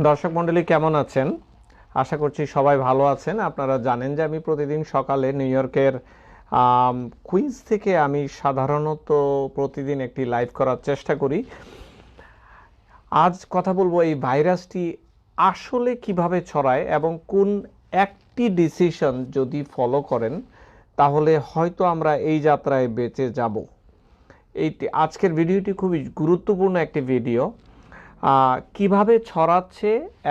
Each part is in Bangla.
দর্শক মণ্ডলী কেমন আছেন? আশা করছি সবাই ভালো আছেন। আপনারা জানেন যে আমি প্রতিদিন সকালে নিউ ইয়র্কের কুইন্স থেকে আমি সাধারণত প্রতিদিন একটি লাইভ করার চেষ্টা করি। আজ কথা বলবো এই ভাইরাসটি আসলে কিভাবে ছড়ায় এবং কোন একটি ডিসিশন যদি ফলো করেন তাহলে হয়তো আমরা এই যাত্রায় বেঁচে যাব। আজকের ভিডিওটি খুবই গুরুত্বপূর্ণ একটি ভিডিও। কিভাবে ছড়াচ্ছে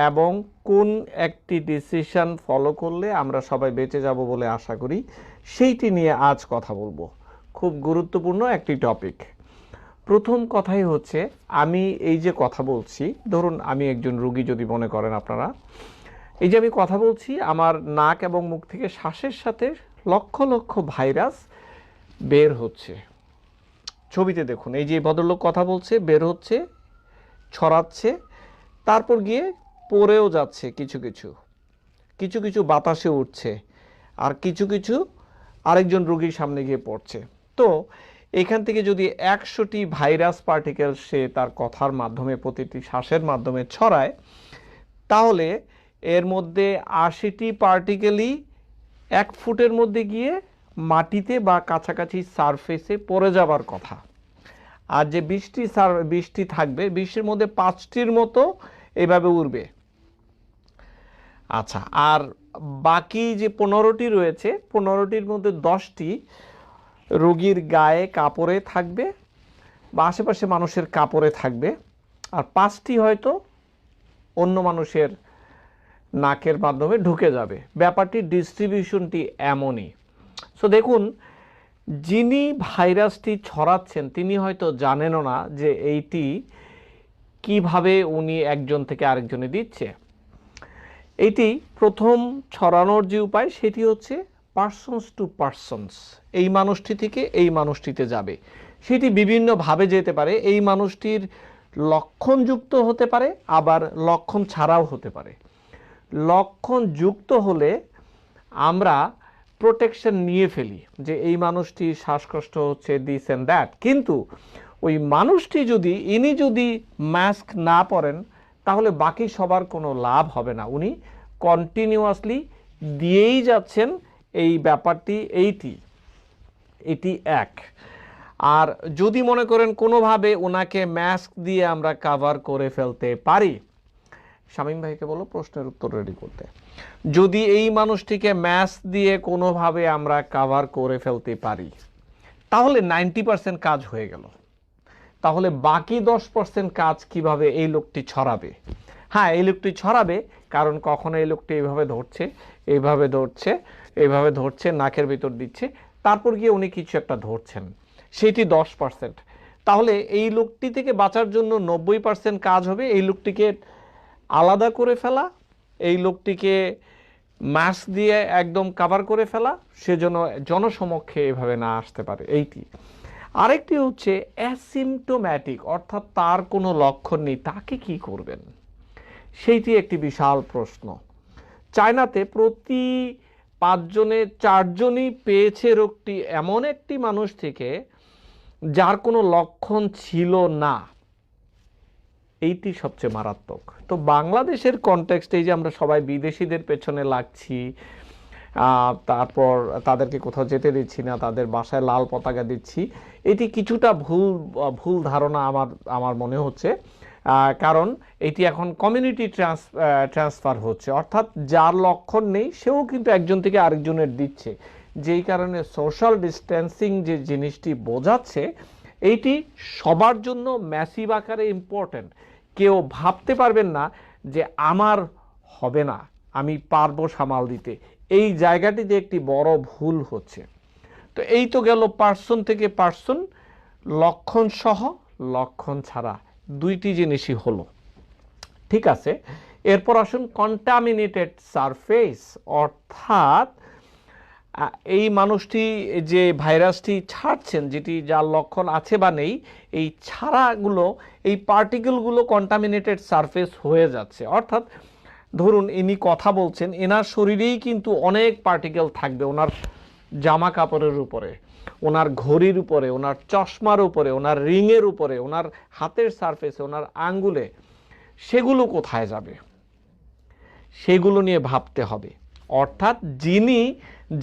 এবং কোন একটি ডিসিশন ফলো করলে আমরা সবাই বেঁচে যাব বলে আশা করি, সেইটি নিয়ে আজ কথা বলবো। খুব গুরুত্বপূর্ণ একটি টপিক। প্রথম কথাই হচ্ছে, আমি এই যে কথা বলছি, ধরুন আমি একজন রোগী যদি মনে করেন আপনারা, এই যে আমি কথা বলছি, আমার নাক এবং মুখ থেকে শ্বাসের সাথে লক্ষ লক্ষ ভাইরাস বের হচ্ছে। ছবিতে দেখুন, এই যে ভদ্রলোক কথা বলছে, বের হচ্ছে, ছড়াচ্ছে, তারপর গিয়ে পড়েও যাচ্ছে, কিছু কিছু কিছু কিছু বাতাসে উঠছে, আর কিছু কিছু আরেকজন রোগীর সামনে গিয়ে পড়ছে। তো এখান থেকে যদি 100টি ভাইরাস পার্টিকেল সে তার কথার মাধ্যমে, প্রতিটি শ্বাসের মাধ্যমে ছড়ায়, তাহলে এর মধ্যে 80টি পার্টিকেলই 1 ফুটের মধ্যে গিয়ে মাটিতে বা কাছাকাছি সারফেসে পড়ে যাবার কথা। আর যে 20টি থাকবে, 20-এর মধ্যে 5টির মতো এইভাবে উড়বে। আচ্ছা, আর বাকি যে 15টি রয়েছে, 15টির মধ্যে 10টি রোগীর গায়ে কাপড়ে থাকবে বা আশেপাশে মানুষের কাপড়ে থাকবে, আর 5টি হয়তো অন্য মানুষের নাকের মাধ্যমে ঢুকে যাবে। ব্যাপারটি ডিস্ট্রিবিউশনটি এমনই। সো দেখুন, যিনি ভাইরাসটি ছড়াচ্ছেন তিনি হয়তো জানেনও না যে এইটি কিভাবে উনি একজন থেকে আরেকজনে দিচ্ছে। এইটি প্রথম ছড়ানোর যে উপায়, সেটি হচ্ছে পার্সনস টু পার্সনস। এই মানুষটি থেকে এই মানুষটিতে যাবে। সেটি বিভিন্নভাবে যেতে পারে। এই মানুষটির লক্ষণযুক্ত হতে পারে, আবার লক্ষণ ছাড়াও হতে পারে। লক্ষণ যুক্ত হলে আমরা প্রোটেকশন নিয়ে ফেলি যে এই মানুষটি শ্বাসকষ্ট হচ্ছে, দিস অ্যান্ড দ্যাট। কিন্তু ওই মানুষটি ইনি যদি মাস্ক না পরেন, তাহলে বাকি সবার কোনো লাভ হবে না। উনি কন্টিনিউয়াসলি দিয়েই যাচ্ছেন। এই ব্যাপারটি এটি এক। আর যদি মনে করেন কোনোভাবে ওনাকে মাস্ক দিয়ে আমরা কাভার করে ফেলতে পারি, শামীম ভাইকে বলো প্রশ্নের উত্তর রেডি করতে, যদি এই মানুষটিকে মাস্ক দিয়ে কোনোভাবে আমরা কাভার করে ফেলতে পারি, তাহলে 90% কাজ হয়ে গেল। তাহলে বাকি 10% কাজ কিভাবে এই লোকটি ছড়াবে? হ্যাঁ, এই লোকটি ছড়াবে, কারণ কখনো এই লোকটি এইভাবে ধরছে, এইভাবে ধরছে, এইভাবে ধরছে, নাকের ভিতর দিচ্ছে, তারপর গিয়ে উনি কিছু একটা ধরছেন, সেটি 10%। তাহলে এই লোকটি থেকে বাঁচার জন্য 90% কাজ হবে এই লোকটিকে আলাদা করে ফেলা, এই লোকটিকে মাস্ক দিয়ে একদম কাভার করে ফেলা, সেজন্য জনসমক্ষে এভাবে না আসতে পারে। এইটি। আরেকটি হচ্ছে অ্যাসিমটোম্যাটিক, অর্থাৎ তার কোনো লক্ষণ নেই, তাকে কি করবেন? সেইটি একটি বিশাল প্রশ্ন। চায়নাতে প্রতি 5 জনে 4 জনই পেয়েছে রোগটি এমন একটি মানুষ থেকে যার কোনো লক্ষণ ছিল না। এইটি সবচেয়ে মারাত্মক। তো বাংলাদেশের কনটেক্সটে যে আমরা সবাই বিদেশিদের পেছনে লাগছি, তারপর তাদেরকে কোথাও যেতে দিচ্ছি না, তাদের বাসায় লাল পতাকা দিচ্ছি, এটি কিছুটা ভুল ধারণা আমার মনে হচ্ছে। কারণ এটি এখন কমিউনিটি ট্রান্সফার হচ্ছে, অর্থাৎ যার লক্ষণ নেই সেও কিন্তু একজন থেকে আরেকজনের দিচ্ছে, যেই কারণে সোশ্যাল ডিস্টেন্সিং যে জিনিসটি বোঝাচ্ছে, এইটি সবার জন্য ম্যাসিভ আকারে ইম্পর্ট্যান্ট। কেউ ভাবতে পারবেন না যে আমার হবে না, আমি পারবো সামাল দিতে। এই জায়গাটিতে একটি বড় ভুল হচ্ছে। তো এই তো গেল পার্সন থেকে পার্সন, লক্ষণ সহ লক্ষণ ছাড়া, দুইটি জিনিসই হলো। ঠিক আছে, এরপর আসুন কন্টামিনেটেড সারফেস, অর্থাৎ এই মানুষটি যে ভাইরাসটি ছাড়ছেন, যার লক্ষণ আছে বা নেই, এই ছাড়াগুলো, এই পার্টিকেলগুলো কন্টামিনেটেড সারফেস হয়ে যাচ্ছে। অর্থাৎ ধরুন ইনি কথা বলছেন, এনার শরীরেই কিন্তু অনেক পার্টিকেল থাকবে, ওনার জামা কাপড়ের উপরে, ওনার ঘড়ির উপরে, ওনার চশমার উপরে, ওনার রিংয়ের উপরে, ওনার হাতের সারফেসে, ওনার আঙ্গুলে। সেগুলো কোথায় যাবে? সেগুলো নিয়ে ভাবতে হবে। অর্থাৎ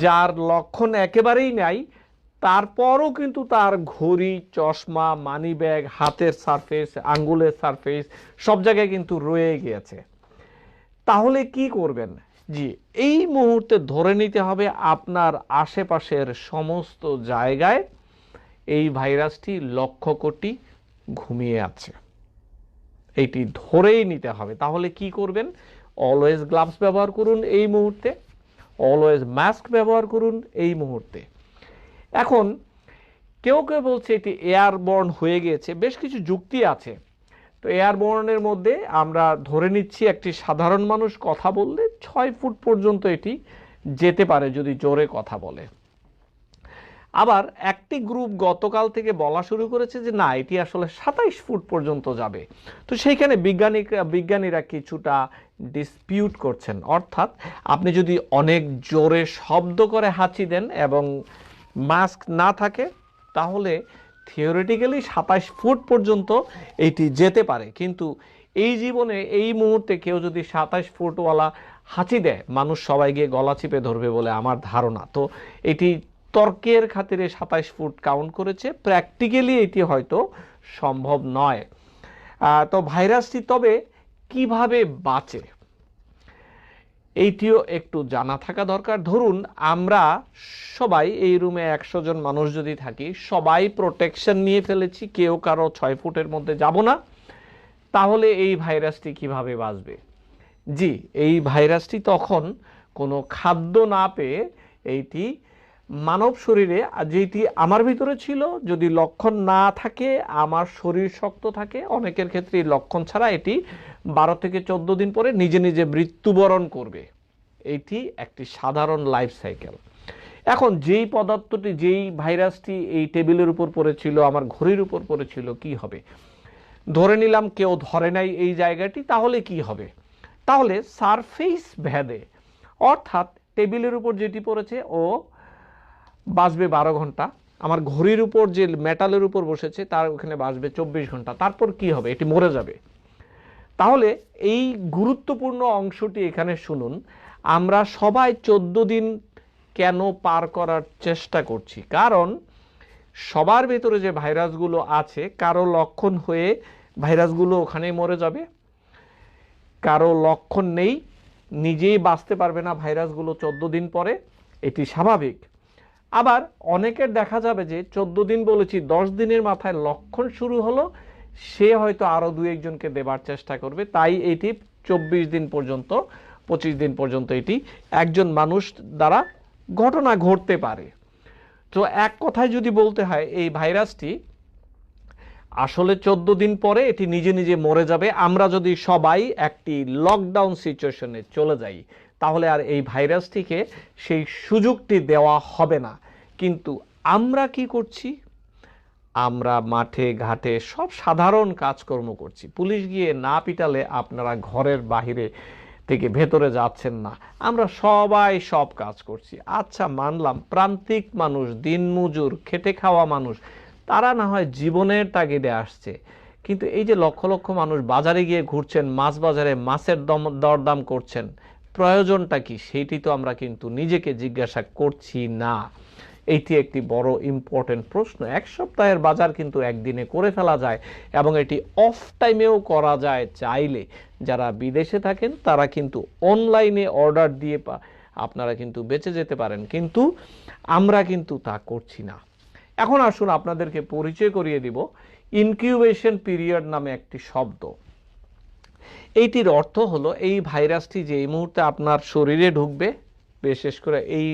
যার লক্ষণ একেবারেই নাই, তারপরও কিন্তু তার ঘড়ি, চশমা, মানি ব্যাগ, হাতের সারফেস, আঙ্গুলের সারফেস সব জায়গায় কিন্তু রয়ে গিয়েছে, তাহলে কি করবেন? জি, এই মুহূর্তে ধরে নিতে হবে আপনার আশেপাশের সমস্ত জায়গায় এই ভাইরাসটি লক্ষ কোটি ঘুমিয়ে আছে, এইটি ধরেই নিতে হবে। তাহলে কি করবেন? অলওয়েজ গ্লাভস ব্যবহার করুন এই মুহূর্তে, অলওয়েজ মাস্ক ব্যবহার করুন এই মুহূর্তে। এখন কেউ কেউ বলছে এটি এয়ারবর্ন হয়ে গিয়েছে, বেশ কিছু যুক্তি আছে। তো এয়ারবর্নের মধ্যে আমরা ধরে নিচ্ছি একটি সাধারণ মানুষ কথা বললে 6 ফুট পর্যন্ত এটি যেতে পারে যদি জোরে কথা বলে। আবার একটি গ্রুপ গতকাল থেকে বলা শুরু করেছে যে না, এটি আসলে 27 ফুট পর্যন্ত যাবে। তো সেইখানে বিজ্ঞানীরা কিছুটা ডিসপিউট করছেন। অর্থাৎ আপনি যদি অনেক জোরে শব্দ করে হাঁচি দেন এবং মাস্ক না থাকে, তাহলে থিওরিটিক্যালি 27 ফুট পর্যন্ত এটি যেতে পারে। কিন্তু এই জীবনে এই মুহূর্তে কেউ যদি 27 ফুটওয়ালা হাঁচি দেয়, মানুষ সবাই গিয়ে গলা চিপে ধরবে বলে আমার ধারণা। তো এটি তর্কের খাতিরে 27 ফুট কাউন্ট করেছে, প্র্যাকটিক্যালি এটি হয়তো সম্ভব নয়। তো ভাইরাসটি তবে কিভাবে বাঁচে এইটিও একটু জানা থাকা দরকার। ধরুন আমরা সবাই এই রুমে 100 জন মানুষ যদি থাকি, সবাই প্রোটেকশন নিয়ে ফেলেছি, কেউ কারো 6 ফুটের মধ্যে যাব না, তাহলে এই ভাইরাসটি কিভাবে বাঁচবে? জি, এই ভাইরাসটি তখন কোনো খাদ্য না পেয়ে এইটি মানব শরীরে, যেটি আমার ভিতরে ছিল, যদি লক্ষণ না থাকে, আমার শরীর শক্ত থাকে, অনেকের ক্ষেত্রে লক্ষণ ছাড়া এটি 12 থেকে 14 দিন পরে নিজে নিজে মৃত্যুবরণ করবে। এইটি একটি সাধারণ লাইফ সাইকেল। এখন যেই পদার্থটি, যেই ভাইরাসটি এই টেবিলের উপর পড়েছিল, আমার ঘড়ির উপর পড়েছিল, কি হবে? ধরে নিলাম কেউ ধরে নাই এই জায়গাটি, তাহলে কি হবে? তাহলে সারফেস ভেদে, অর্থাৎ টেবিলের উপর যেটি পড়েছে ও বাঁচবে 12 ঘন্টা, আমার ঘড়ির উপর যে মেটালের উপর বসেছে তার ওখানে বাঁচবে 24 ঘন্টা, তারপর কি হবে? এটি মরে যাবে। তাহলে এই গুরুত্বপূর্ণ অংশটি এখানে শুনুন। আমরা সবাই 14 দিন কেন পার করার চেষ্টা করছি? কারণ সবার ভেতরে যে ভাইরাসগুলো আছে, কারো লক্ষণ হয়ে ভাইরাসগুলো ওখানেই মরে যাবে, কারো লক্ষণ নেই, নিজেই বাঁচতে পারবে না ভাইরাসগুলো 14 দিন পরে, এটি স্বাভাবিক। আবার অনেকের দেখা যাবে যে 14 দিন বলেছি, 10 দিনের মাথায় লক্ষণ শুরু হলো, সে হয়তো আরও 2-1 জনকে দেবার চেষ্টা করবে, তাই এটি 24 দিন পর্যন্ত, 25 দিন পর্যন্ত এটি একজন মানুষ দ্বারা ঘটনা ঘটতে পারে। তো এক কথায় যদি বলতে হয়, এই ভাইরাসটি আসলে 14 দিন পরে এটি নিজে নিজে মরে যাবে। আমরা যদি সবাই একটি লকডাউন সিচুয়েশনে চলে যাই, তাহলে আর এই ভাইরাসটিকে সেই সুযোগটি দেওয়া হবে না। কিন্তু আমরা কি করছি? আমরা মাঠে ঘাটে সব সাধারণ কাজকর্ম করছি। পুলিশ গিয়ে না পিটালে আপনারা ঘরের বাহিরে থেকে ভেতরে যাচ্ছেন না। আমরা সবাই সব কাজ করছি। আচ্ছা, মানলাম প্রান্তিক মানুষ, দিনমজুর, খেটে খাওয়া মানুষ, তারা না হয় জীবনের তাগিদে আসছে, কিন্তু এই যে লক্ষ লক্ষ মানুষ বাজারে গিয়ে ঘুরছেন, মাছ বাজারে মাছের দরদাম করছেন, প্রয়োজনটা কি? সেইটি তো আমরা কিন্তু নিজেকে জিজ্ঞাসা করছি না। এইটি একটি বড় ইম্পর্টেন্ট প্রশ্ন। এক সপ্তাহের বাজার কিন্তু একদিনে করে ফেলা যায়, এবং এটি অফ টাইমেও করা যায় চাইলে। যারা বিদেশে থাকেন তারা কিন্তু অনলাইনে অর্ডার দিয়ে আপনারা কিন্তু বেঁচে যেতে পারেন, কিন্তু আমরা কিন্তু তা করছি না। এখন আসুন আপনাদেরকে পরিচয় করিয়ে দিব ইনকিউবেশন পিরিয়ড নামে একটি শব্দ। এইটির অর্থ হলো, এই ভাইরাসটি যে এই মুহূর্তে আপনার শরীরে ঢুকবে, বিশেষ করে এই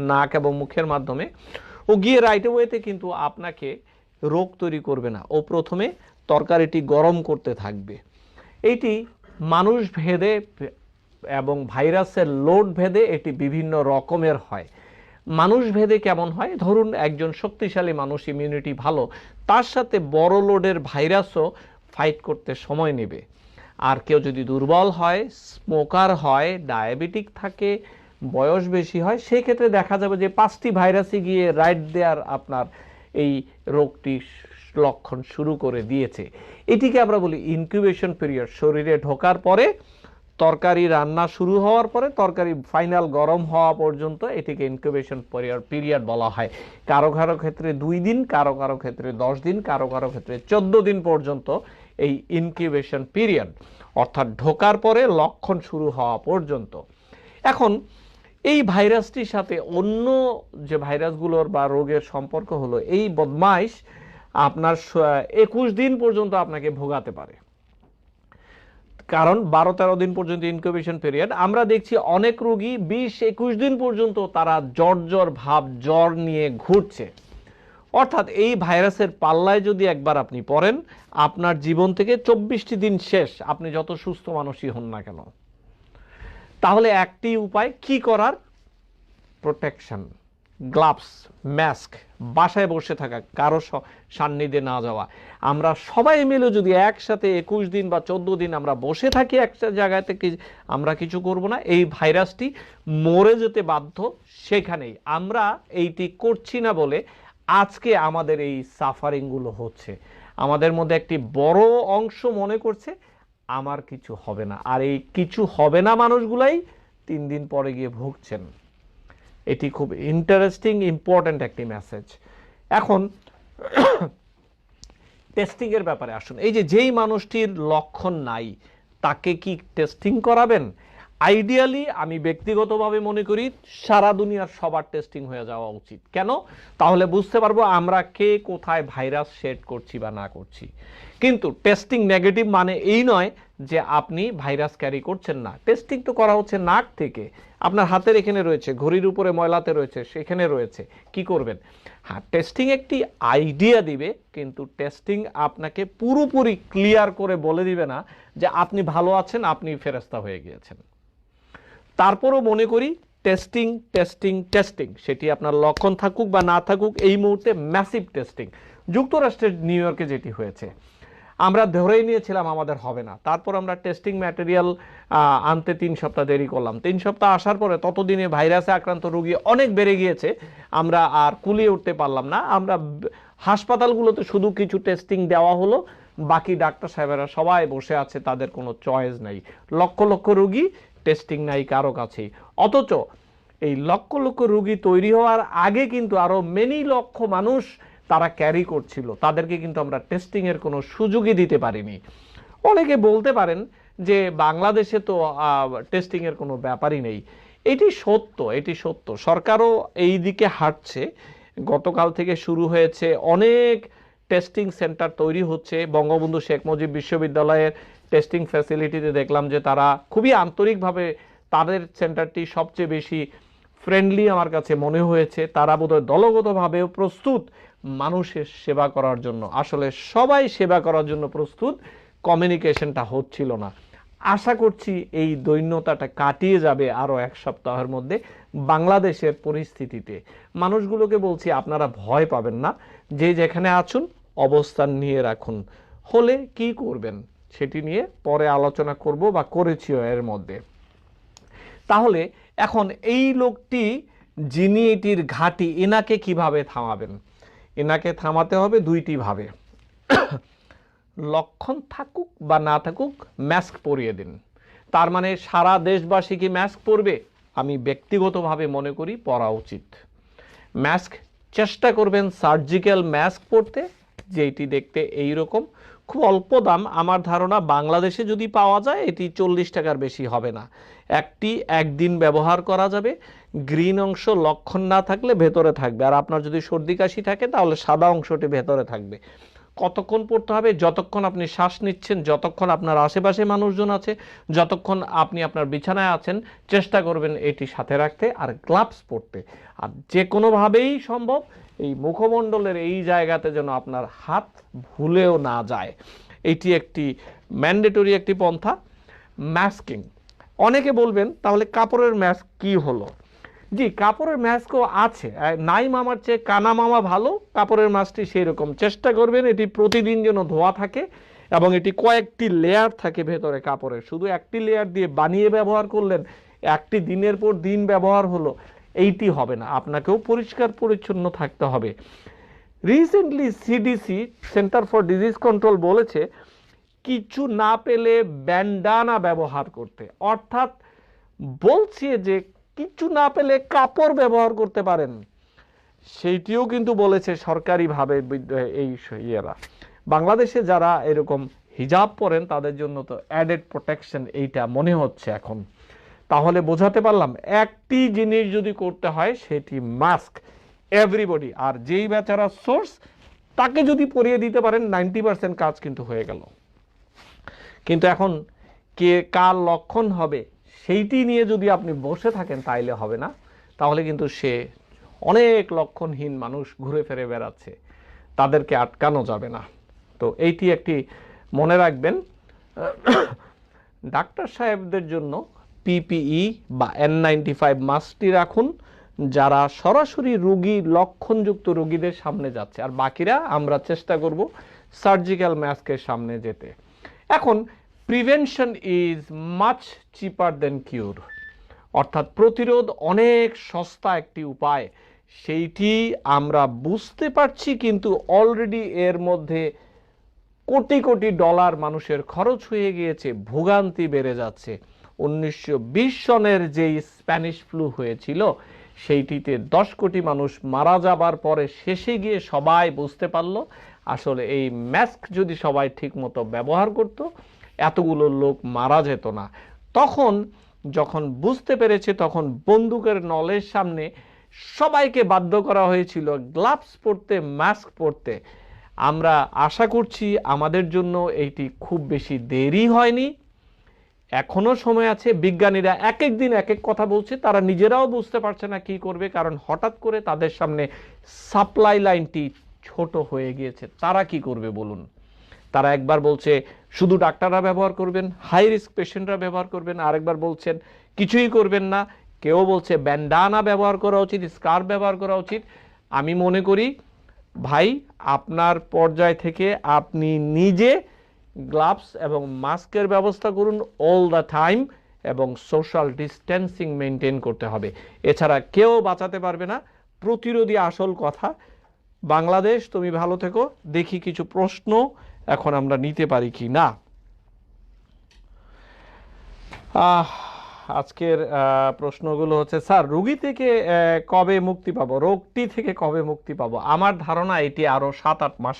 নাক এবং মুখের মাধ্যমে, ও গিয়ে রাইট ওয়েতে কিন্তু আপনাকে রোগ তৈরি করবে না। ও প্রথমে তরকারিটি গরম করতে থাকবে। এইটি মানুষ ভেদে এবং ভাইরাসের লোড ভেদে এটি বিভিন্ন রকমের হয়। মানুষ ভেদে কেমন হয়? ধরুন একজন শক্তিশালী মানুষ, ইমিউনিটি ভালো, তার সাথে বড় লোডের ভাইরাসও ফাইট করতে সময় নেবে। আর কেউ যদি দুর্বল হয়, স্মোকার হয়, ডায়াবেটিক থাকে, বয়স বেশি হয়, সেক্ষেত্রে দেখা যাবে যে 5টি ভাইরাসই গিয়ে রাইট দেয়ার আপনার এই রোগটি লক্ষণ শুরু করে দিয়েছে। এটিকে আমরা বলি ইনকিউবেশন পিরিয়ড। শরীরে ঢোকার পরে তরকারি রান্না শুরু হওয়ার পরে তরকারি ফাইনাল গরম হওয়া পর্যন্ত এটিকে ইনকিউবেশন পিরিয়ড বলা হয়। কারো কারো ক্ষেত্রে 2 দিন, কারো কারো ক্ষেত্রে 10 দিন, কারো কারো ক্ষেত্রে 14 দিন পর্যন্ত এই ইনকিউবেশন পিরিয়ড, অর্থাৎ ঢোকার পরে লক্ষণ শুরু হওয়া পর্যন্ত। এখন এই ভাইরাসটির সাথে অন্য যে ভাইরাসগুলোর বা রোগের সম্পর্ক হলো এই বদমাইশ আপনার 21 দিন পর্যন্ত আপনাকে ভোগাতে পারে, কারণ 12-13 দিন পর্যন্ত ইনকিউবেশন পিরিয়ড। আমরা দেখছি অনেক রোগী 20-21 দিন পর্যন্ত তারা জ্বর ভাব, জ্বর নিয়ে ঘুরছে। অর্থাৎ এই ভাইরাসের পাল্লায় যদি একবার আপনি পড়েন, আপনার জীবন থেকে 24টি দিন শেষ, আপনি যত সুস্থ মানুষই হন না কেন। তাহলে একটি উপায় কি করার, প্রোটেকশন, গ্লাভস, মাস্ক, বাসায় বসে থাকা, কারো সান্নিধ্যে না যাওয়া। আমরা সবাই মিলে যদি একসাথে 21 দিন বা 14 দিন আমরা বসে থাকি একটা জায়গায় থেকে, আমরা কিছু করব না, এই ভাইরাসটি মরে যেতে বাধ্য সেখানেই। আমরা এইটি করছি না বলে আজকে আমাদের এই সাফারিংগুলো হচ্ছে। আমাদের মধ্যে একটি বড় অংশ মনে করছে আমার কিছু হবে না, আর এই কিছু হবে না মানুষগুলাই 3 দিন পরে গিয়ে ভুগছেন। এটি খুব ইন্টারেস্টিং, ইম্পর্ট্যান্ট একটি মেসেজ। এখন টেস্টিংয়ের ব্যাপারে আসুন। এই যেই মানুষটির লক্ষণ নাই তাকে কি টেস্টিং করাবেন? আইডিয়ালি আমি ব্যক্তিগতভাবে মনে করি সারা দুনিয়ার সবার টেস্টিং হয়ে যাওয়া উচিত। কেন? তাহলে বুঝতে পারবো আমরা কে কোথায় ভাইরাস শেড করছি বা না করছি। কিন্তু টেস্টিং নেগেটিভ মানে এই নয় যে আপনি ভাইরাস ক্যারি করছেন না। টেস্টিং তো করা হচ্ছে নাক থেকে, আপনার হাতের এখানে রয়েছে, ঘড়ির উপরে ময়লাতে রয়েছে, সেখানে রয়েছে, কি করবেন? হ্যাঁ, টেস্টিং একটি আইডিয়া দিবে, কিন্তু টেস্টিং আপনাকে পুরোপুরি ক্লিয়ার করে বলে দিবে না যে আপনি ভালো আছেন, আপনি ফেরেশতা হয়ে গিয়েছেন। তারপরও মনে করি টেস্টিং টেস্টিং টেস্টিং, সেটি আপনার লক্ষণ থাকুক বা না থাকুক, এই মুহূর্তে ম্যাসিভ টেস্টিং। যুক্তরাষ্ট্রের নিউ ইয়র্কে যেটি হয়েছে, আমরা ধরেই নিয়েছিলাম আমাদের হবে না, তারপর আমরা টেস্টিং ম্যাটেরিয়াল আনতে 3 সপ্তাহ দেরি করলাম। 3 সপ্তাহ আসার পরে ততদিনে ভাইরাসে আক্রান্ত রোগী অনেক বেড়ে গিয়েছে, আমরা আর কুলিয়ে উঠতে পারলাম না। আমরা হাসপাতালগুলোতে শুধু কিছু টেস্টিং দেওয়া হলো, বাকি ডাক্তার সাহেবেরা সবাই বসে আছে, তাদের কোনো চয়েস নাই। লক্ষ লক্ষ রোগী, টেস্টিং নাই কারো কাছেই। অথচ এই লক্ষ লক্ষ রোগী তৈরি হওয়ার আগে কিন্তু আরো মেনি লক্ষ মানুষ তারা ক্যারি করছিল, তাদেরকে কিন্তু আমরা টেস্টিংয়ের কোনো সুযোগই দিতে পারিনি। অনেকে বলতে পারেন যে বাংলাদেশে তো টেস্টিংয়ের কোনো ব্যাপারই নেই। এটি সত্য, এটি সত্য। সরকারও এই দিকে হাঁটছে। গতকাল থেকে শুরু হয়েছে, অনেক টেস্টিং সেন্টার তৈরি হচ্ছে। বঙ্গবন্ধু শেখ মুজিব বিশ্ববিদ্যালয়ের টেস্টিং ফ্যাসিলিটিতে দেখলাম যে তারা খুবই আন্তরিকভাবে, তাদের সেন্টারটি সবচেয়ে বেশি ফ্রেন্ডলি আমার কাছে মনে হয়েছে। তারা বোধহয় দলগতভাবেও প্রস্তুত মানুষের সেবা করার জন্য। আসলে সবাই সেবা করার জন্য প্রস্তুত, কমিউনিকেশনটা হচ্ছিল না। আশা করছি এই দৈন্যতাটা কাটিয়ে যাবে আরও 1 সপ্তাহের মধ্যে। বাংলাদেশের পরিস্থিতিতে মানুষগুলোকে বলছি আপনারা ভয় পাবেন না, যে যেখানে আছেন অবস্থান নিয়ে রাখুন। হলে কি করবেন সেটি নিয়ে পরে আলোচনা করব বা করেছিও এর মধ্যে। তাহলে এখন এই লোকটি যিনি এটির ঘাঁটি, এনাকে কিভাবে থামাবেন? এনাকে থামাতে হবে 2টি ভাবে। লক্ষণ থাকুক বা না থাকুক মাস্ক পরিয়ে দিন। তার মানে সারা দেশবাসী কি মাস্ক পরবে? আমি ব্যক্তিগতভাবে মনে করি পরা উচিত। মাস্ক চেষ্টা করবেন সার্জিক্যাল মাস্ক পরতে, যেটি দেখতে এই রকম, খুব অল্প দাম। আমার ধারণা বাংলাদেশে যদি পাওয়া যায় এটি 40 টাকার বেশি হবে না। একটি একদিন ব্যবহার করা যাবে। গ্রিন অংশ লক্ষণ না থাকলে ভেতরে থাকবে, আর আপনার যদি সর্দি কাশি থাকে তাহলে সাদা অংশটি ভেতরে থাকবে। কতক্ষণ পড়তে হবে? যতক্ষণ আপনি শ্বাস নিচ্ছেন, যতক্ষণ আপনার আশেপাশে মানুষজন আছে, যতক্ষণ আপনি আপনার বিছানায় আছেন, চেষ্টা করবেন এটি সাথে রাখতে আর গ্লাভস পরতে। আর যে কোনোভাবেই সম্ভব এই মুখমণ্ডলের এই জায়গাতে যেন আপনার হাত ভুলেও না যায়। এটি একটি ম্যান্ডেটরি একটি পন্থা। মাস্কিং, অনেকে বলবেন তাহলে কাপড়ের মাস্ক কি হলো? জি, কাপড়ের মাস্কও আছে, নাই মামার চেয়ে কানা মামা ভালো। কাপড়ের মাস্কটি সেই রকম। চেষ্টা করবেন এটি প্রতিদিন যেন ধোয়া থাকে এবং এটি কয়েকটি লেয়ার থাকে ভেতরে কাপড়ের। শুধু একটি লেয়ার দিয়ে বানিয়ে ব্যবহার করলেন, একটি দিনের পর দিন ব্যবহার হলো, এইটি হবে না। আপনাকেও পরিষ্কার পরিচ্ছন্ন থাকতে হবে। Recently CDC, centre for disease control, বলেছে কিছু না পেলে ব্যান্ডানা ব্যবহার করতে, অর্থাৎ বলছে যে কিছু না পেলে কাপড় ব্যবহার করতে পারেন, সেইটিও কিন্তু বলেছে সরকারিভাবে এই ইয়েরা। বাংলাদেশে যারা এরকম হিজাব পরেন তাদের জন্য তো অ্যাডেড প্রোটেকশন এইটা মনে হচ্ছে এখন। তাহলে বোঝাতে পারলাম একটি জিনিস যদি করতে হয় সেটি মাস্ক এভরিবডি, আর যেই বেচারা সোর্স তাকে যদি পরিয়ে দিতে পারেন 90% কাজ কিন্তু হয়ে গেল। কিন্তু এখন কে কার লক্ষণ হবে সেইটি নিয়ে যদি আপনি বসে থাকেন তাইলে হবে না, তাহলে কিন্তু সে অনেক লক্ষণহীন মানুষ ঘুরে ফিরে বেড়াচ্ছে, তাদেরকে আটকানো যাবে না। তো এইটি একটি মনে রাখবেন। ডাক্তার সাহেবদের জন্য পিপিই বা N95 মাস্কটি রাখুন, যারা সরাসরি রোগী লক্ষণযুক্ত রোগীদের সামনে যাচ্ছে, আর বাকিরা আমরা চেষ্টা করব সার্জিক্যাল মাস্কের সামনে যেতে। এখন প্রিভেনশন ইজ মাচ চিপার দেন কিউর, অর্থাৎ প্রতিরোধ অনেক সস্তা একটি উপায়, সেইটি আমরা বুঝতে পারছি, কিন্তু অলরেডি এর মধ্যে কোটি কোটি ডলার মানুষের খরচ হয়ে গিয়েছে, ভোগান্তি বেড়ে যাচ্ছে। 1920 সনের যেই স্প্যানিশ ফ্লু হয়েছিল সেইটিতে 10 কোটি মানুষ মারা যাবার পরে শেষে গিয়ে সবাই বুঝতে পারল আসলে এই মাস্ক যদি সবাই ঠিকমতো ব্যবহার করত এতগুলো লোক মারা যেত না। তখন যখন বুঝতে পেরেছে তখন বন্দুকের নলের সামনে সবাইকে বাধ্য করা হয়েছিল গ্লাভস পরতে, মাস্ক পরতে। আমরা আশা করছি আমাদের জন্য এইটি খুব বেশি দেরি হয়নি, এখনো সময় আছে। বিজ্ঞানীরা এক এক দিন এক এক কথা বলছে, তারা নিজেরাও বুঝতে পারছে না কি করবে, কারণ হঠাৎ করে তাদের সামনে সাপ্লাই লাইনটি ছোট হয়ে গিয়েছে। তারা কি করবে বলুন? তারা একবার বলছে শুধু ডাক্তাররা ব্যবহার করবেন, হাই রিস্ক পেশেন্টরা ব্যবহার করবেন, আরেকবার বলছেন কিছুই করবেন না, কেউ বলছে ব্যান্ডানা ব্যবহার করা উচিত, স্কার্ফ ব্যবহার করা উচিত। আমি মনে করি ভাই আপনার পর্যায় থেকে আপনি নিজে গ্লাভস এবং মাস্কের ব্যবস্থা করুন অল দ্য টাইম, এবং সোশ্যাল ডিস্টেন্সিং মেনটেন করতে হবে, এছাড়া কেউ বাঁচাতে পারবে না। প্রতিরোধী আসল কথা। বাংলাদেশ তুমি ভালো থেকো। দেখি কিছু প্রশ্ন এখন আমরা নিতে পারি কি না। আজকের প্রশ্নগুলো হচ্ছে, স্যার রোগী থেকে কবে মুক্তি পাবো, রোগটি থেকে কবে মুক্তি পাবো? আমার ধারণা এটি আরো 7-8 মাস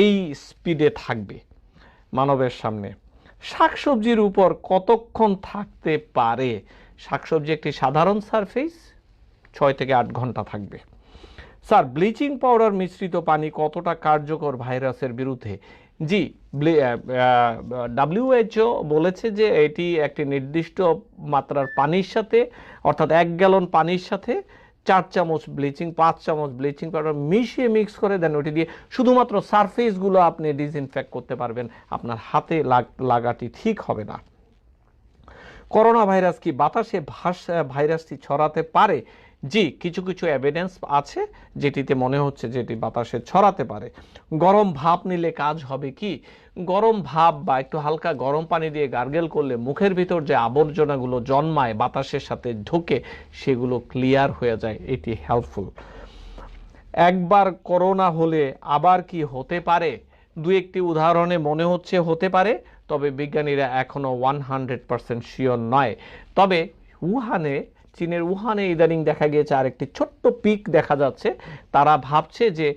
এই স্পিডে থাকবে মানবের সামনে। শাকসবজির উপর কতক্ষণ থাকতে পারে? শাকসবজি একটি সাধারণ সারফেস, 6 থেকে 8 ঘন্টা থাকবে। স্যার ব্লিচিং পাউডার মিশ্রিত পানি কতটা কার্যকর ভাইরাসের বিরুদ্ধে? জি, WHO বলেছে যে এটি একটি নির্দিষ্ট মাত্রার পানির সাথে, অর্থাৎ 1 গ্যালন পানির সাথে 4 চামচ ব্লিচিং, 5 চামচ ব্লিচিং পাউডার মিশিয়ে মিক্স করে দেন, ওটি দিয়ে শুধুমাত্র সারফেসগুলো আপনি ডিসইনফেক্ট করতে পারবেন, আপনার হাতে লাগাটি ঠিক হবে না। করোনা ভাইরাস কি বাতাসে ভাইরাসটি ছড়াতে পারে? জি, কিছু কিছু এভিডেন্স আছে যেটিতে মনে হচ্ছে যে এটি বাতাসে ছড়াতে পারে। গরম ভাপ নিলে কাজ হবে কি? গরম ভাপ বা একটু হালকা গরম পানি দিয়ে গার্গেল করলে মুখের ভিতর যে আবর্জনাগুলো জন্মায় বাতাসের সাথে ঢুকে সেগুলো ক্লিয়ার হয়ে যায়, এটি হেল্পফুল। একবার করোনা হলে আবার কি হতে পারে? দু একটি উদাহরণে মনে হচ্ছে হতে পারে, তবে বিজ্ঞানীরা এখনো 100% শিওর নয়। তবে উহানে, চীনের উহানে ইদানিং দেখা গিয়েছে আরেকটি ছোট্ট পিক দেখা যাচ্ছে। তারা ভাবছে যে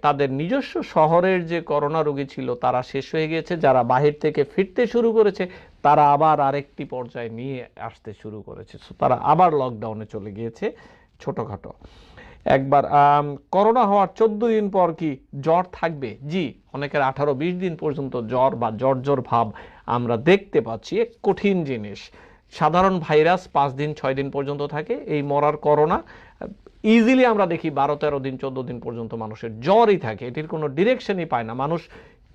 তাদের নিজস্ব শহরের যে করোনা রোগী ছিল তারা শেষ হয়ে গিয়েছে, যারা বাহির থেকে ফিরতে শুরু করেছে তারা আবার আরেকটি পর্যায়ে নিয়ে আসতে শুরু করেছে, তারা আবার লকডাউনে চলে গিয়েছে ছোটখাটো। একবার করোনা হওয়ার 14 দিন পর কি জ্বর থাকবে? জি, অনেকের 18-20 দিন পর্যন্ত জ্বর বা জ্বর ভাব আমরা দেখতে পাচ্ছি। এক কঠিন জিনিস। সাধারণ ভাইরাস 5 দিন 6 দিন পর্যন্ত থাকে, এই মরার করোনা ইজিলি আমরা দেখি 12-13 দিন 14 দিন পর্যন্ত মানুষের জ্বরই থাকে, এটির কোনো ডিরেকশনই পায় না। মানুষ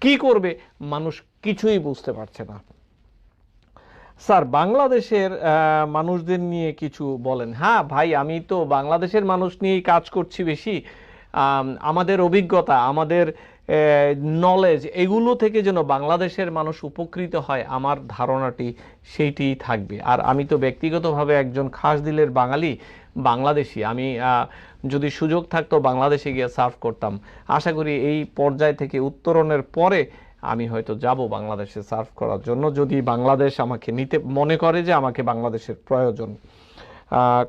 কি করবে? মানুষ কিছুই বুঝতে পারছে না। স্যার বাংলাদেশের মানুষদের নিয়ে কিছু বলেন। হ্যাঁ ভাই, আমি তো বাংলাদেশের মানুষ নিয়েই কাজ করছি বেশি। আমাদের অভিজ্ঞতা, আমাদের নলেজ, এগুলো থেকে যেন বাংলাদেশের মানুষ উপকৃত হয়, আমার ধারণাটি সেইটিই থাকবে। আর আমি তো ব্যক্তিগতভাবে একজন খাস দিলের বাঙালি, বাংলাদেশি। আমি যদি সুযোগ থাকতো বাংলাদেশে গিয়ে সার্ভ করতাম। আশা করি এই পর্যায় থেকে উত্তরণের পরে আমি হয়তো যাব বাংলাদেশে সার্ভ করার জন্য, যদি বাংলাদেশ আমাকে নিতে মনে করে যে আমাকে বাংলাদেশের প্রয়োজন।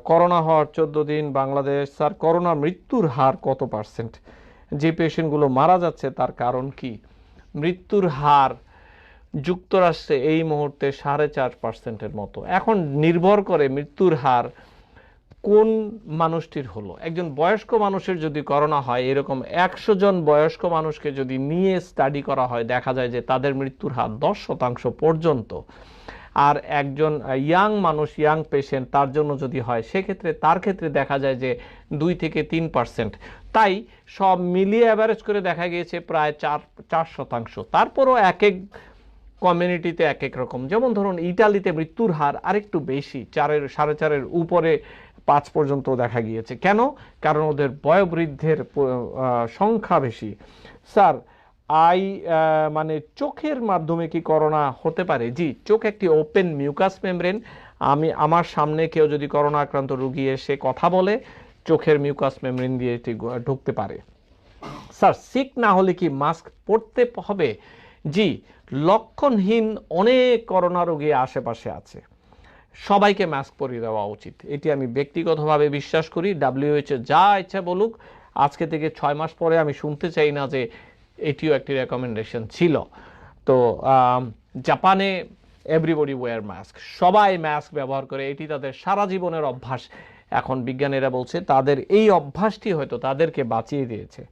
করোনা হওয়ার 14 দিন বাংলাদেশ, স্যার করোনা মৃত্যুর হার কত পার্সেন্ট? যে পেশেন্টগুলো মারা যাচ্ছে তার কারণ কি? মৃত্যুর হার যুক্তরাষ্ট্রে এই মুহূর্তে 4.5% মতো। এখন নির্ভর করে মৃত্যুর হার কোন মানুষটির হলো। একজন বয়স্ক মানুষের যদি করোনা হয়, এরকম 100 জন বয়স্ক মানুষকে যদি নিয়ে স্টাডি করা হয়, দেখা যায় যে তাদের মৃত্যুর হার 10% পর্যন্ত। আর একজন ইয়াং মানুষ, ইয়াং পেশেন্ট, তার জন্য যদি হয় সেক্ষেত্রে তার ক্ষেত্রে দেখা যায় যে 2 থেকে 3%। তাই সব মিলিয়ে অ্যাভারেজ করে দেখা গিয়েছে প্রায় 4%। তারপরও এক এক কমিউনিটিতে এক এক রকম। যেমন ধরুন ইটালিতে মৃত্যুর হার আরেকটু বেশি, 4.5-এর উপরে 5 পর্যন্ত দেখা গিয়েছে। কেন? কারণ ওদের বয়োবৃদ্ধের সংখ্যা বেশি। স্যার মানে চোখের মাধ্যমে কি করোনা হতে পারে? জি, চোখ একটি ওপেন মিউকাস মেমব্রেন। আমার সামনে কেউ যদি করোনা আক্রান্ত রোগী এসে কথা বলে, চোখের মিউকাস মেমব্রেন দিয়ে এটি ঢুকতে পারে। স্যার সিক না হলে কি মাস্ক পরতে হবে? জি, লক্ষণহীন অনেক করোনা রোগী আশেপাশে আছে, সবাইকে মাস্ক পরিয়ে দেওয়া উচিত। এটি আমি ব্যক্তিগতভাবে বিশ্বাস করি। WHO যা ইচ্ছা বলুক, আজকে থেকে 6 মাস পরে আমি শুনতে চাই না যে এটিও একটি রেকমেন্ডেশন ছিল। তো জাপানে এভরিবডি ওয়্যার মাস্ক, সবাই মাস্ক ব্যবহার করে, এটি তাদের সারা জীবনের অভ্যাস। এখন বিজ্ঞানীরা বলছে তাদের এই অভ্যাসটি হয়তো তাদেরকে বাঁচিয়ে দিয়েছে।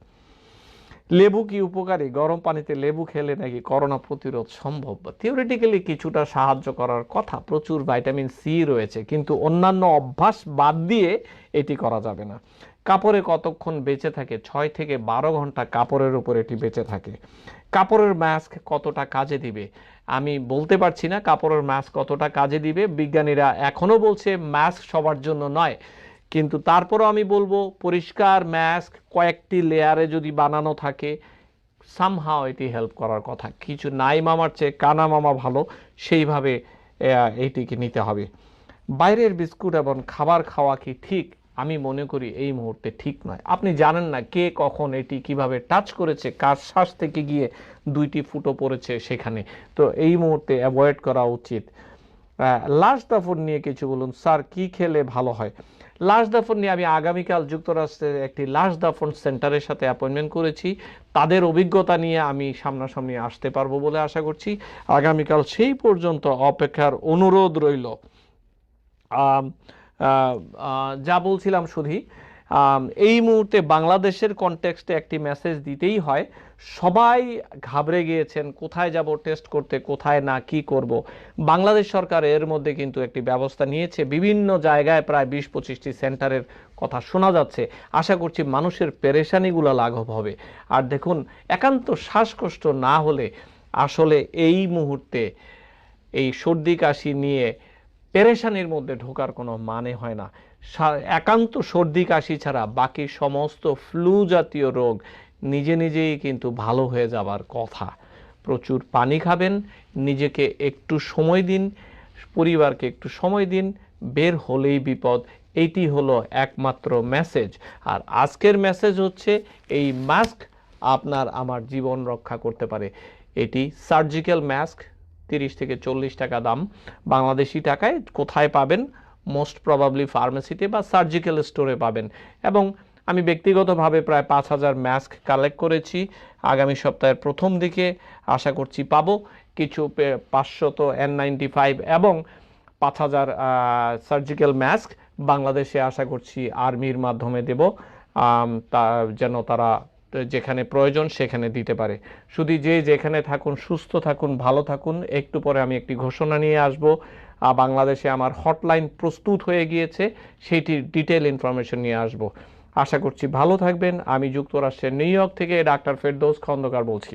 লেবু কি উপকারী? গরম পানিতে লেবু খেলে নাকি করোনা প্রতিরোধ সম্ভব? থিওরিটিক্যালি কিছুটা সাহায্য করার কথা, প্রচুর ভিটামিন সি রয়েছে, কিন্তু অন্যান্য অভ্যাস বাদ দিয়ে এটি করা যাবে না। কাপড়ে কতক্ষণ বেঁচে থাকে? 6 থেকে 12 ঘন্টা কাপড়ের উপর এটি বেঁচে থাকে। কাপড়ের মাস্ক কতটা কাজে দিবে? আমি বলতে পারছি না কাপড়ের মাস্ক কতটা কাজে দিবে। বিজ্ঞানীরা এখনো বলছে মাস্ক সবার জন্য নয়, কিন্তু তারপরও আমি বলবো পরিষ্কার মাস্ক কয়েকটি লেয়ারে যদি বানানো থাকে, সামহাও এটি হেল্প করার কথা। কিছু নাই মামার চেয়ে কানা মামা ভালো, সেইভাবে এইটিকে নিতে হবে। বাইরের বিস্কুট এবং খাবার খাওয়া কি ঠিক? আমি মনে করি এই মুহূর্তে ঠিক নয়। আপনি জানেন না কে কখন এটি কিভাবে টাচ করেছে, কার শ্বাস থেকে গিয়ে 2টি ফুটো পড়েছে সেখানে। তো এই মুহূর্তে অ্যাভয়েড করা উচিত। লাশ দাফন নিয়ে কিছু বলুন স্যার, কি খেলে ভালো হয়? লাশ দাফন নিয়ে আমি আগামীকাল যুক্তরাষ্ট্রের একটি লাশ দাফন সেন্টারের সাথে অ্যাপয়েন্টমেন্ট করেছি। তাদের অভিজ্ঞতা নিয়ে আমি সামনাসামনি আসতে পারবো বলে আশা করছি। আগামীকাল সেই পর্যন্ত অপেক্ষার অনুরোধ রইল। যা বলছিলাম শুধু এই মুহূর্তে বাংলাদেশের কনটেক্সটে একটি মেসেজ দিতেই হয়। সবাই ঘাবড়ে গিয়েছেন, কোথায় যাব টেস্ট করতে, কোথায় না, কি করব। বাংলাদেশ সরকার এর মধ্যে কিন্তু একটি ব্যবস্থা নিয়েছে। বিভিন্ন জায়গায় প্রায় 20-25টি সেন্টারের কথা শোনা যাচ্ছে। আশা করছি মানুষের পেরেশানিগুলো লাঘব হবে। আর দেখুন, একান্ত শ্বাসকষ্ট না হলে আসলে এই মুহূর্তে এই সর্দি কাশি নিয়ে পেরেশানির মধ্যে ঢোকার কোনো মানে হয় না। একান্ত সর্দি কাশি ছাড়া বাকি সমস্ত ফ্লু জাতীয় রোগ নিজে নিজেই কিন্তু ভালো হয়ে যাবার কথা। প্রচুর পানি খাবেন, নিজেকে একটু সময় দিন, পরিবারকে একটু সময় দিন, বের হলেই বিপদ। এইটি হলো একমাত্র মেসেজ। আর আজকের মেসেজ হচ্ছে এই মাস্ক আপনার আমার জীবন রক্ষা করতে পারে। এটি সার্জিক্যাল মাস্ক, 30 থেকে 40 টাকা দাম। বাংলাদেশি টাকায় কোথায় পাবেন? মোস্ট প্রবাবলি ফার্মেসিতে বা সার্জিক্যাল স্টোরে পাবেন। এবং আমি ব্যক্তিগতভাবে প্রায় 5000 মাস্ক কালেক্ট করেছি। আগামী সপ্তাহের প্রথম দিকে আশা করছি পাবো। কিছু 500 N95 এবং 5000 সার্জিক্যাল মাস্ক বাংলাদেশে আশা করছি আর্মির মাধ্যমে দেব, তা যেন তারা যেখানে প্রয়োজন সেখানে দিতে পারে। শুধু যে যেখানে থাকুন, সুস্থ থাকুন, ভালো থাকুন। একটু পরে আমি একটি ঘোষণা নিয়ে আসব। বাংলাদেশে আমার হটলাইন প্রস্তুত হয়ে গিয়েছে, সেইটির ডিটেল ইনফরমেশন নিয়ে আসব। আশা করছি ভালো থাকবেন। আমি যুক্তরাষ্ট্রের নিউ ইয়র্ক থেকে ডাক্তার ফেরদৌস খন্দকার বলছি।